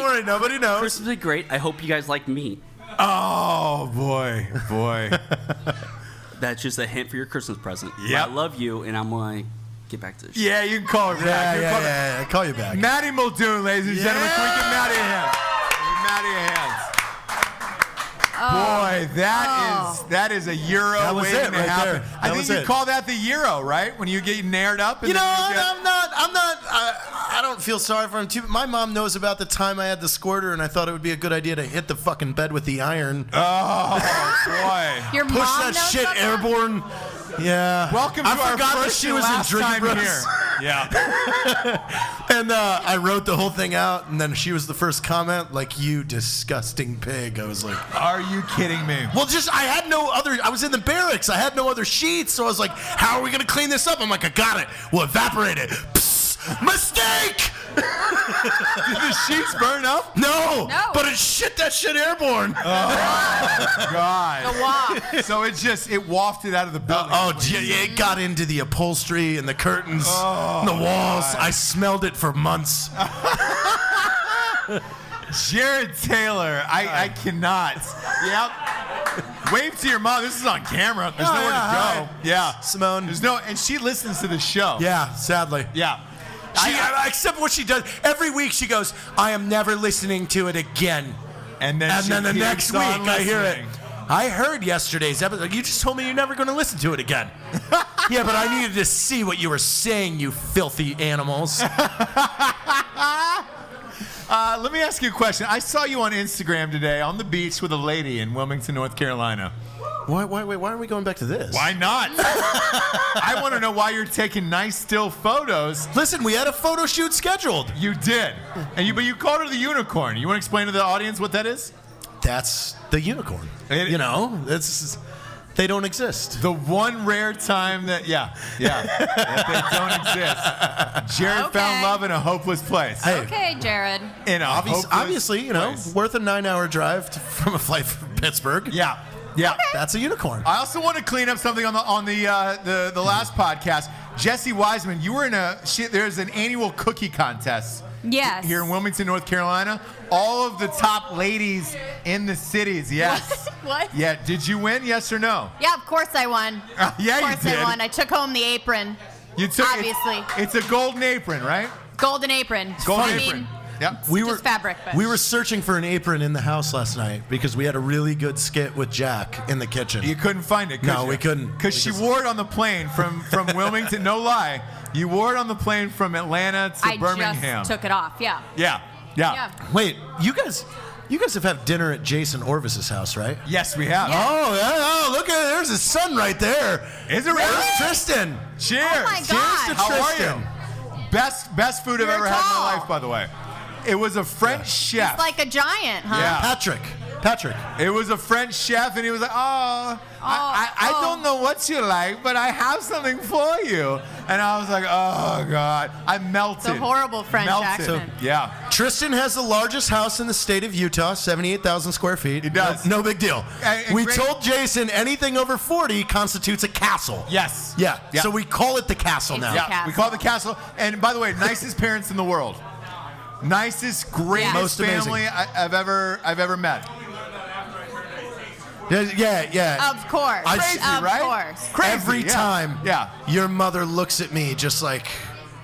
worry, nobody knows. Christmas is great. I hope you guys like me. Oh, boy. That's just a hint for your Christmas present. Yep. I love you, and I'm going to get back to the show. Yeah, you can call her back. Yeah. Call you back. Maddie Muldoon, ladies and gentlemen. Can we give Maddie a hand? Give Maddie a hand. Boy, that is a Euro That was waiting it to right happen. there. I That think was you it. call that the Euro, right? When you get nared up. And You know, then I'm not. I don't feel sorry for him too. My mom knows about the time I had the squirter, and I thought it would be a good idea to hit the fucking bed with the iron. Oh boy! Your Push mom that knows shit about that? airborne. Yeah. Welcome to I our forgot that first she and was in last Drinking time Bros. here. Yeah. And I wrote the whole thing out, and then she was the first comment, like, "You disgusting pig." I was like, Are you kidding me? well, I had no other, I was in the barracks. I had no other sheets, so I was like, how are we going to clean this up? I'm like, I got it. We'll evaporate it. Psst, mistake! Did the sheets burn up? No, No. but it shit that shit airborne. God. The walk. So it wafted out of the building. It got into the upholstery and the curtains, and the walls. I smelled it for months. Jared Taylor, I cannot. Yep. Wave to your mom. This is on camera. There's nowhere to go. Yeah. Simone. And she listens to the show. Yeah, sadly. Yeah. Except what she does every week, she goes, "I am never listening to it again." And then the next keeps week, on I hear it. listening. I heard yesterday's episode. You just told me you're never going to listen to it again. Yeah, but I needed to see what you were saying, you filthy animals. Let me ask you a question. I saw you on Instagram today on the beach with a lady in Wilmington, North Carolina. Why are we going back to this? Why not? I want to know why you're taking nice still photos. Listen, we had a photo shoot scheduled. You did. But you called her the unicorn. You want to explain to the audience what that is? That's the unicorn. They don't exist. The one rare time that that they don't exist. Jared found love in a hopeless place. Hey, Okay, Jared. In a hopeless obviously, place. worth a 9-hour drive from a flight from Pittsburgh. Yeah. That's a unicorn. I also want to clean up something on the last podcast. Jesse Wiseman, you were in there's an annual cookie contest. Yes. Here in Wilmington, North Carolina. All of the top ladies in the cities, yes. What? Yeah, did you win, yes or no? Yeah, of course I won. Yeah, Of course you did. I won. I took home the apron. You took Obviously. It's a golden apron, right? Golden apron. Golden I apron. mean, Yep. just fabric. But. We were searching for an apron in the house last night because we had a really good skit with Jack in the kitchen. You couldn't find it, could No, you? we couldn't. Because she wore it on the plane from Wilmington, no lie. You wore it on the plane from Atlanta to Birmingham. I just took it off, yeah. Yeah. Wait, you guys have had dinner at Jason Orvis's house, right? Yes, we have. Yeah. Oh, look at there's his son right there. Is it really? There's Tristan. Cheers. Oh my Cheers God. to How Tristan. are you? Best food I've You're ever had in tall. my life, by the way. It was a French chef. It's like a giant, huh? Yeah. Patrick. It was a French chef, and he was like, I don't know what you like, but I have something for you. And I was like, oh, God. I melted. It's a horrible French accent. Yeah. Tristan has the largest house in the state of Utah, 78,000 square feet. He does. No big deal. And We great- told Jason anything over 40 constitutes a castle. Yes. Yeah. Yeah. So we call it the castle It's now. the Yeah, castle. we call it the castle. And by the way, nicest parents in the world. Nicest, greatest Most amazing. family I've ever met. Yeah. Of course. Crazy, of right? course. Crazy, Every yeah. time Yeah. your mother looks at me just like,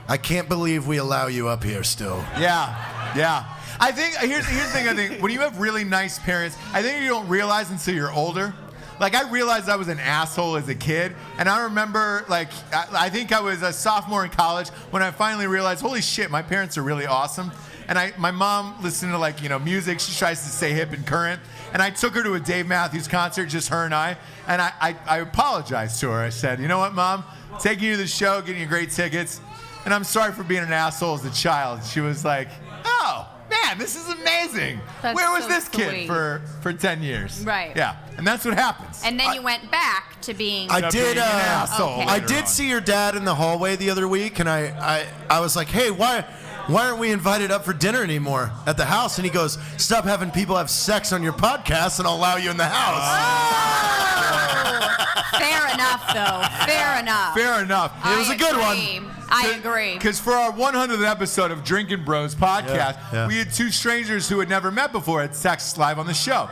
I can't believe we allow you up here still. Yeah. I think here's the thing. I think when you have really nice parents, I think you don't realize until you're older. Like I realized I was an asshole as a kid, and I remember I think I was a sophomore in college when I finally realized, holy shit, my parents are really awesome. And my mom listened to music. She tries to stay hip and current. And I took her to a Dave Matthews concert, just her and I. And I apologized to her. I said, you know what, Mom? Taking you to the show, getting you great tickets. And I'm sorry for being an asshole as a child. She was like, oh, man, this is amazing. That's Where was so this kid sweet. for 10 years? Right. Yeah, and that's what happens. And then you went back to being. I did. being an asshole Okay. I later did on. see your dad in the hallway the other week, and I was like, "Hey, why aren't we invited up for dinner anymore at the house?" And he goes, "Stop having people have sex on your podcast, and I'll allow you in the house." Fair enough, though. Fair enough. Fair enough. It was a good one. I agree. Because for our 100th episode of Drinkin' Bros podcast, Yeah. we had two strangers who had never met before had sex live on the show.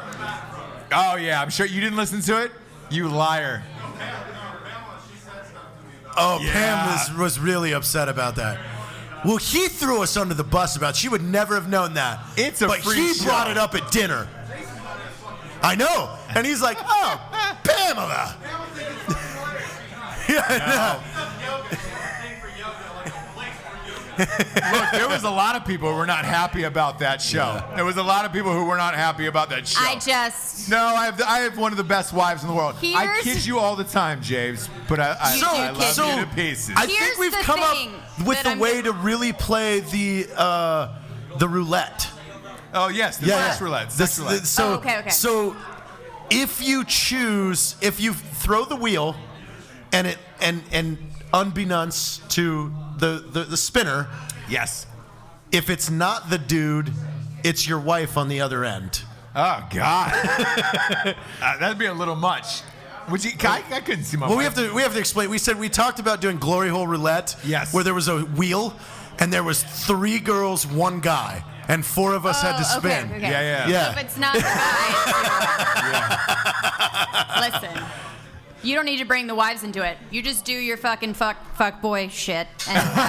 Oh, yeah, I'm sure you didn't listen to it? You liar. Oh, Yeah. Pam was really upset about that. Well, he threw us under the bus about it. She would never have known that. It's a but freak he show. brought it up at dinner. I know. And he's like, "Oh, Pamela." Yeah, Look, there was a lot of people who were not happy about that show. There was a lot of people who were not happy about that show. No, I have one of the best wives in the world. I Here's- kid you all the time, James, but I You do love kid you me. to pieces. I Here's think we've the come thing up with that the I'm way to really play the roulette. Oh, yes, the sex roulette. Sex roulette. So, okay. So if you throw the wheel and unbeknownst to the spinner, Yes. if it's not the dude, it's your wife on the other end. Oh, God. That'd be a little much. Would you? I couldn't see my Well, wife. we have to explain. We talked about doing glory hole roulette. Yes. Where there was a wheel, and there was 3 girls, 1 guy, and 4 of us had to spin. Okay. Yeah. Yeah. If it's not the guy, listen. You don't need to bring the wives into it. You just do your fucking fuck boy shit. And we're fine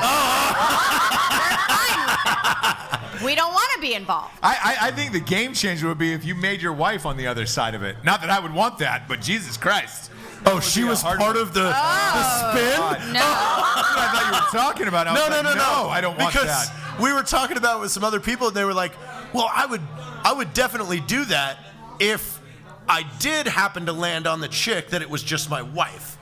with it. We don't want to be involved. I think the game changer would be if you made your wife on the other side of it. Not that I would want that, but Jesus Christ. Oh, she was part of the spin? No. That's what I thought you were talking about. I was like, no, I don't want because that. we were talking about it with some other people, and they were like, "Well, I would definitely do that if I did happen to land on the chick that it was just my wife."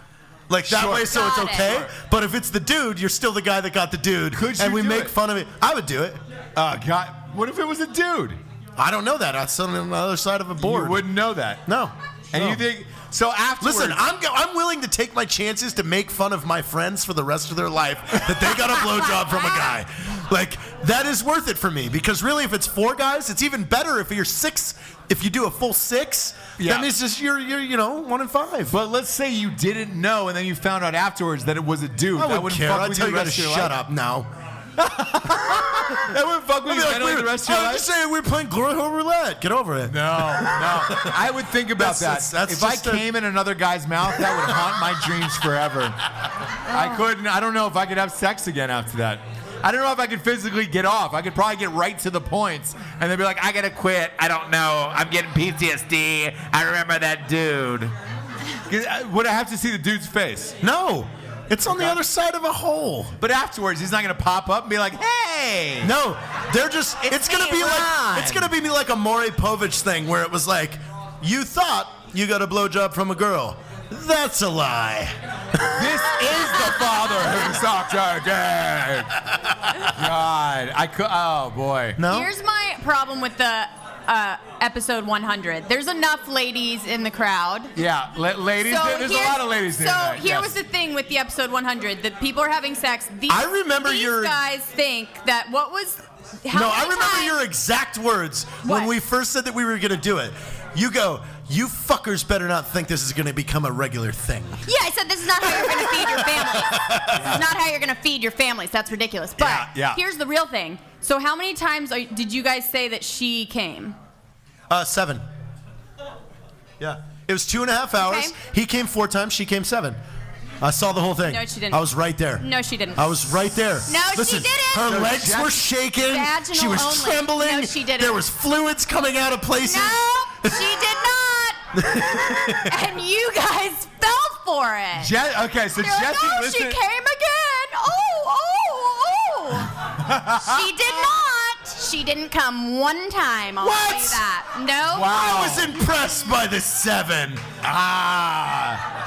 Like that way, so it's Got it. okay. Sure. But if it's the dude, you're still the guy that got the dude. Could and you we do make it? fun of it. I would do it. God, what if it was a dude? I don't know that. That's on the other side of a board. You wouldn't know that. No. And No. you think so? Afterwards, Listen, I'm willing to take my chances to make fun of my friends for the rest of their life that they got a blowjob from a guy. Like, that is worth it for me, because really, if it's 4 guys, it's even better if you're 6. If you do a full 6, Yeah. that means just you're 1 in 5. But let's say you didn't know, and then you found out afterwards that it was a dude. I That wouldn't wouldn't care. fuck I'd with tell you you the guys rest to of your shut life? up now. That wouldn't fuck with I'd you be like, mentally the rest of your I'm life. just saying we're playing glory hole roulette. Get over it. No. I would think about That's that. If I just a- came in another guy's mouth, that would haunt my dreams forever. I don't know if I could have sex again after that. I don't know if I could physically get off. I could probably get right to the points, and they'd be like, I gotta quit. I don't know. I'm getting PTSD. I remember that dude. Would I have to see the dude's face? No. It's on the other side of a hole. But afterwards, he's not gonna pop up and be like, hey! No, they're just. It's gonna me, be Ron. like. It's gonna be like a Maury Povich thing where it was like, you thought you got a blowjob from a girl. That's a lie. This is the father who sucked our dick. God, oh boy. No. Here's my problem with the episode 100. There's enough ladies in the crowd. Yeah, ladies. There's a lot of ladies there. So here was the thing with the episode 100. That people are having sex. I remember these your- guys think that what was. No, I remember your exact words when What? we first said that we were gonna do it. You go, you fuckers better not think this is gonna become a regular thing. Yeah, I said this is not how you're going to feed your families. This is not how you're going to feed your families. That's ridiculous. But Yeah. here's the real thing. So how many times did you guys say that she came? 7. Yeah, it was 2.5 hours. Okay. He came 4 times. She came 7. I saw the whole thing. No, she didn't. I was right there. No, she didn't. I was right there. No, she Listen, didn't. Her No, legs were shaking. Vaginal She was only. trembling. No, she didn't. There was fluids coming out of places. No, she did not. And you guys fell for it. Okay, so They're like, Jessie, oh, listen. she came again. Oh. She did not. She didn't come one time. I'll tell you What? that. No. I was impressed by the 7.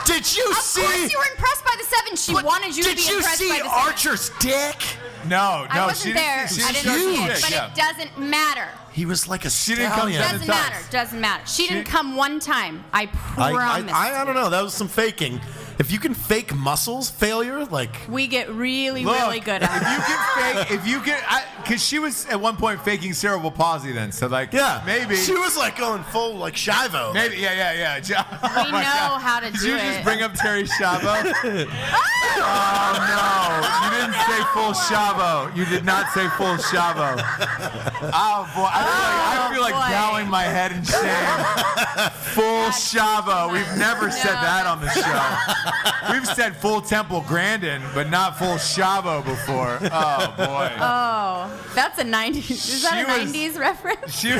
Did you Of see? course you were impressed by the 7. She wanted you to be Did you impressed see by the 7. Archer's dick? No, I wasn't there. She I didn't didn't see show it, but yeah. it doesn't matter. He was like a She didn't come stallion. to the Doesn't times. matter. Doesn't matter. She didn't come one time. I promise. I don't know. That was some faking. If you can fake muscles failure, like We get really, Look, really good at it. if you can, because she was at one point faking cerebral palsy then, so like, yeah, maybe. she was like going full like Shivo. Maybe, yeah. Oh We my know God. how to Did do you it. just bring up Terry Schiavo? Oh no, you didn't say full Schiavo. You did not say full Schiavo. Oh boy, I feel like boy. bowing my head in shame. Full Schiavo. We've never said that on the show. We've said full Temple Grandin, but not full Schiavo before. Oh boy. Oh, that's a 90s. Is that a 90s reference? She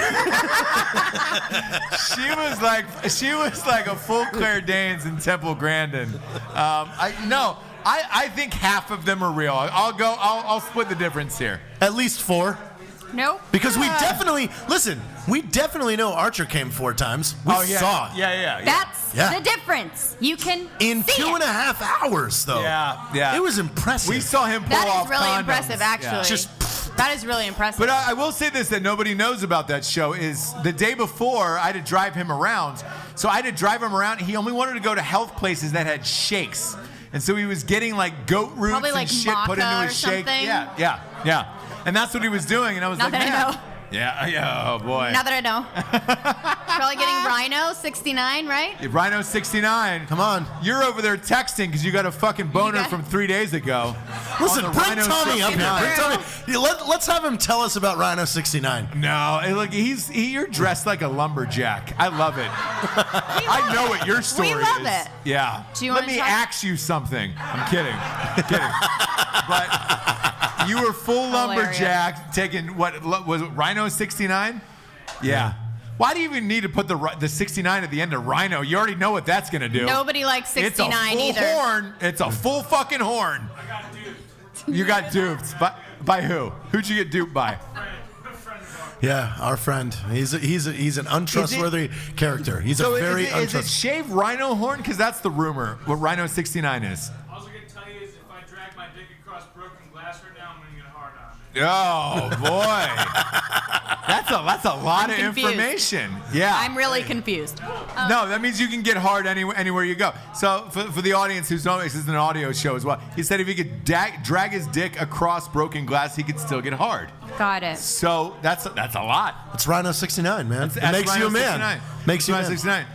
was like a full Claire Danes in Temple Grandin. I think half of them are real. I'll split the difference here. At least 4. Nope. Because we definitely know Archer came 4 times. We saw it. Yeah. That's Yeah. the difference. You can In see 2.5 hours, though. Yeah. It was impressive. We saw him pull That off is really condoms. impressive, actually. Just That is really impressive. But I will say this that nobody knows about that show is the day before I had to drive him around. So I had to drive him around. He only wanted to go to health places that had shakes. And so he was getting like goat roots Probably and like shit put into maca his or shake. something. Yeah. And that's what he was doing. And I was Not like, that I man. know. Yeah, oh boy. Now that I know. Probably getting Rhino 69, right? Rhino 69. Come on. You're over there texting because you got a fucking boner got- from 3 days ago. Listen, On the bring Rhino Tommy up here. 69. Bring Tommy. Yeah, let's have him tell us about Rhino 69. No, look, you're dressed like a lumberjack. I love it. I know what your story is. We love it. Yeah. Do you Let wanna me talk- ask you something. I'm kidding. But you were full lumberjack taking, what was it, Rhino 69? Yeah. Why do you even need to put the 69 at the end of Rhino? You already know what that's going to do. Nobody likes 69 it's a full either. horn. It's a full fucking horn. I got duped. You got duped. By who? Who'd you get duped by? Yeah, our friend. He's an untrustworthy character. He's a very is it untrustworthy. shaved rhino horn? Because that's the rumor. What Rhino 69 is. All I was gonna tell you is if I drag my dick across broken glass right now, I'm gonna get hard on. Oh boy, that's a lot I'm of confused. information. Yeah. I'm really confused. No, that means you can get hard anywhere you go. So for the audience who's knowing, this is an audio show as well. He said if he could drag his dick across broken glass, he could still get hard. Got it. So that's a lot. It's Rhino 69, man. It That's makes you a Rhino man. 69. Makes you a Rhino man. 69.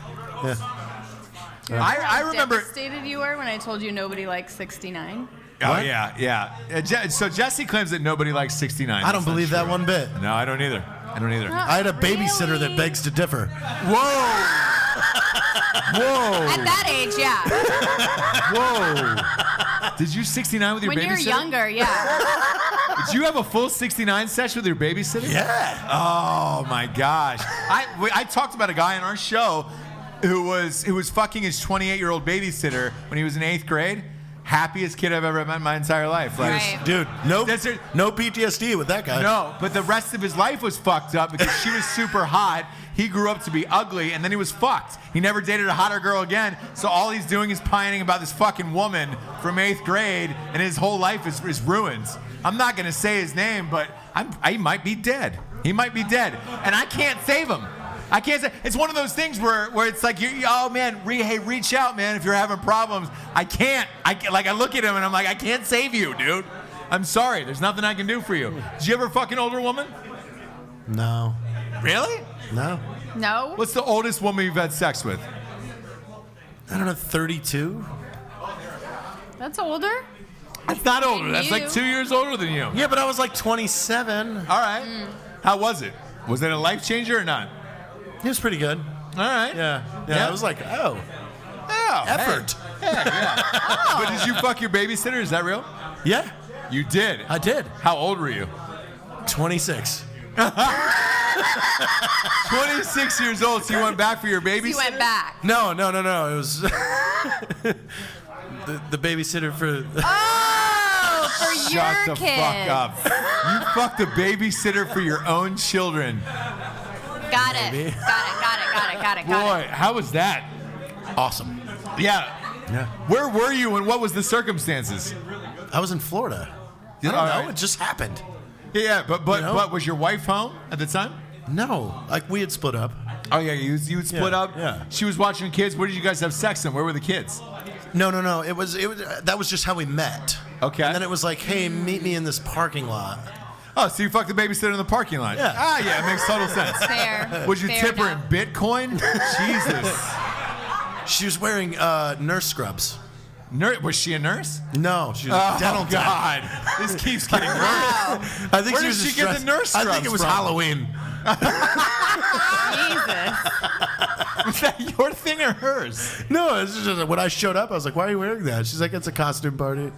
Yeah. I remember. Devastated you were when I told you nobody likes 69. Oh What? yeah. So Jessie claims that nobody likes 69. I don't believe that one bit. No, I don't either. I had a babysitter that begs to differ. Whoa! At that age, yeah. Whoa! Did you 69 with your When babysitter? you're younger, yeah. Did you have a full 69 session with your babysitter? Yeah. Oh my gosh! I talked about a guy on our show who was fucking his 28-year-old babysitter when he was in 8th grade. Happiest kid I've ever met in my entire life. Like, Right. Dude, no That's it. PTSD with that guy. No, but the rest of his life was fucked up because she was super hot. He grew up to be ugly, and then he was fucked. He never dated a hotter girl again, so all he's doing is pining about this fucking woman from 8th grade, and his whole life is ruined. I'm not going to say his name, but he might be dead. He might be dead, and I can't save him. I can't say. It's one of those things where it's like, oh man, hey, reach out, man, if you're having problems. I can't. I look at him and I'm like, I can't save you, dude. I'm sorry. There's nothing I can do for you. Did you ever fuck an older woman? No. Really? No. No? What's the oldest woman you've had sex with? I don't know, 32? That's older? That's not older. That's like you. 2 years older than you. Yeah, but I was like 27. All right. How was it? Was it a life changer or not? He was pretty good. All right. Yeah. I was like, oh, Oh, effort. Hey. Yeah. But did you fuck your babysitter? Is that real? Yeah, You did. I did. How old were you? 26. 26 years old. So you went back for your babysitter? You went back. No. It was the babysitter for. Oh, for Shut your the kids. fuck up. You fucked a babysitter for your own children. Got it. Maybe. Got it. Boy, how was that? Awesome. Yeah. Yeah. Where were you and what was the circumstances? I was in Florida. I don't All know. right. It just happened. Yeah, but You know? was your wife home at the time? No, like we had split up. Oh yeah, you split Yeah, up. yeah. She was watching the kids. Where did you guys have sex? And where were the kids? No. It was that was just how we met. Okay. And then it was like, hey, meet me in this parking lot. Oh, so you fucked the babysitter in the parking lot? Yeah. Ah, yeah, it makes total sense. Fair. Would you Fair tip her in enough. Bitcoin? Jesus. She was wearing nurse scrubs. Was she a nurse? No, she was a dental tech. God, this keeps getting worse. I think Where she did was she get the stressed. nurse I think scrubs it was from? Halloween. Jesus. Was that your thing or hers? No, it's just when I showed up, I was like, "Why are you wearing that?" She's like, "It's a costume party."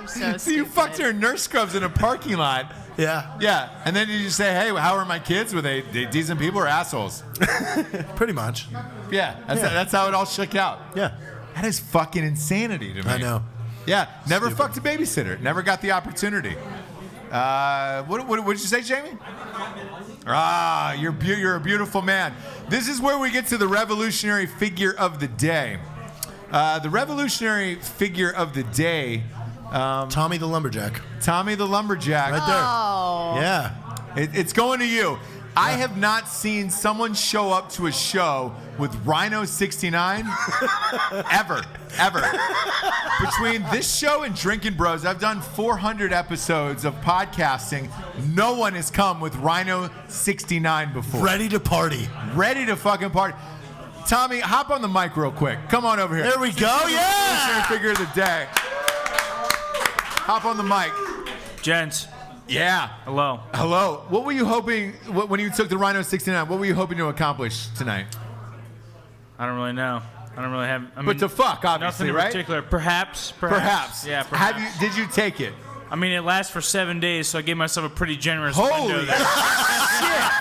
So So you fucked stupid. her in nurse scrubs in a parking lot. Yeah, Yeah, and then did you say, "Hey, how are my kids? Were they decent people or assholes?" pretty much. Yeah, that's how it all shook out. Yeah, That is fucking insanity to me. I know. Yeah, never Stupid. fucked a babysitter. Never got the opportunity. What did you say, Jamie? Ah, you're a beautiful man. This is where we get to the revolutionary figure of the day. The revolutionary figure of the day, Tommy the lumberjack. Tommy the Lumberjack. Right there. Oh. Yeah. It's going to you. I have not seen someone show up to a show with Rhino 69 ever. Between this show and Drinking Bros, I've done 400 episodes of podcasting. No one has come with Rhino 69 before. Ready to party. Ready to fucking party. Tommy, hop on the mic real quick. Come on over here. There we go. Yeah. Figure of the day. Hop on the mic. Gents, Yeah. hello. Hello. What were you hoping when you took the Rhino 69? What were you hoping to accomplish tonight? I don't really know. I don't really have. I mean, But to fuck, obviously, nothing in right? particular. Perhaps. Perhaps. Yeah. Perhaps. Did you take it? I mean, it lasts for 7 days, so I gave myself a pretty generous Holy window there. shit!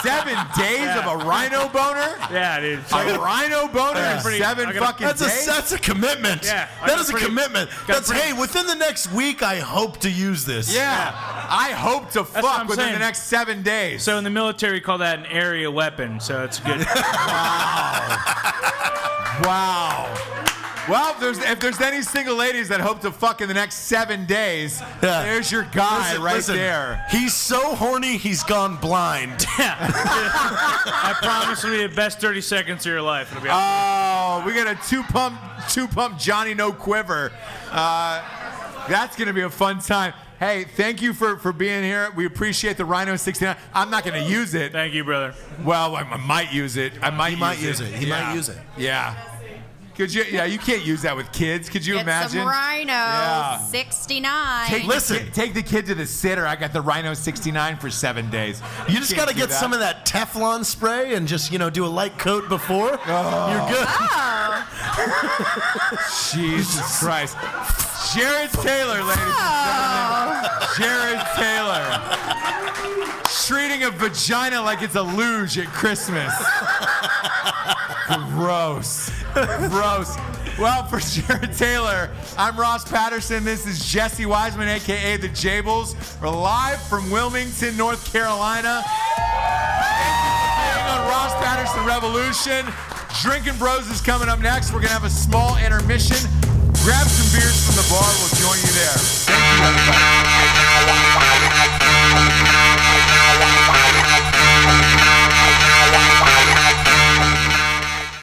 7 days of a rhino boner? Yeah, dude. So I A got rhino boner in pretty- 7 I gotta- fucking That's days? a commitment. Yeah, I that got is a pretty- commitment. got That's pretty- hey, within the next week, I hope to use this. Yeah. I hope to what fuck I'm within saying. the next 7 days. So in the military, we call that an area weapon. So it's good. Wow. Well, if there's any single ladies that hope to fuck in the next 7 days, Yeah. there's your guy Listen, there. He's so horny, he's gone blind. I promise it'll be the best 30 seconds of your life. It'll be Oh, we got a two pump Johnny No Quiver. That's gonna be a fun time. Hey, thank you for being here. We appreciate the Rhino 69. I'm not gonna use it. Thank you, brother. Well, I might use it. He might use it. He might use it. Yeah. Could you? Yeah, you can't use that with kids. Could you Get imagine? some Rhino Yeah. 69. Listen. Take the kid to the sitter. I got the Rhino 69 for 7 days. You just can't got to do get some of that Teflon spray and just, do a light coat before. You're good. Oh. Jesus Christ. Jared Taylor, ladies and gentlemen. Jared Taylor. Treating a vagina like it's a luge at Christmas. Gross. Gross. Well, for Jared Taylor, I'm Ross Patterson. This is Jessie Wiseman, a.k.a. The Jables. We're live from Wilmington, North Carolina. Thank you for being on Ross Patterson Revolution. Drinking Bros is coming up next. We're going to have a small intermission. Grab some beers